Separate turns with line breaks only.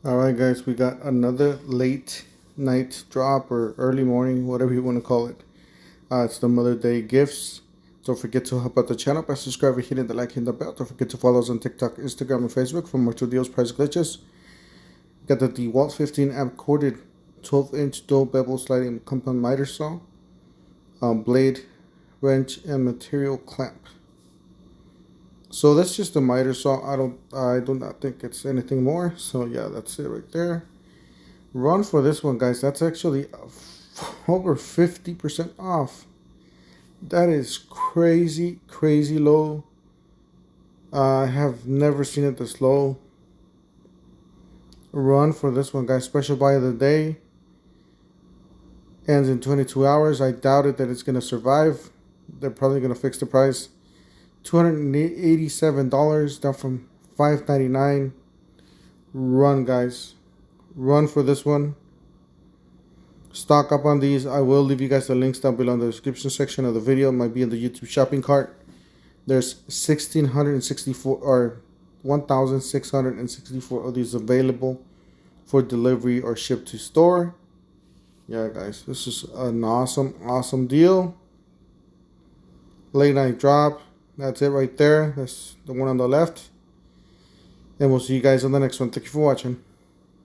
Alright guys, we got another late night drop or early morning, whatever you want to call it. It's the Mother Day gifts. Don't forget to help out the channel by subscribing, hitting the like, hitting the bell. Don't forget to follow us on TikTok, Instagram, and Facebook for more 2 deals, price glitches. Got the Dewalt 15 amp corded 12-inch dual bevel sliding compound miter saw, blade, wrench, and material clamp. So that's just a miter saw. I do not think it's anything more. So yeah, that's it right there. Run for this one, guys. That's actually over 50% off. That is crazy, crazy low. I have never seen it this low. Run for this one, guys. Special buy of the day. Ends in 22 hours. I doubt it that it's going to survive. They're probably going to fix the price. $287 down from $599. Run, guys. Run for this one. Stock up on these. I will leave you guys the links down below in the description section of the video. It might be in the YouTube shopping cart. There's 1,664 or 1,664 of these available for delivery or ship to store. Yeah, guys, this is an awesome deal. Late night drop. That's it right there. That's the one on the left. And we'll see you guys on the next one. Thank you for watching.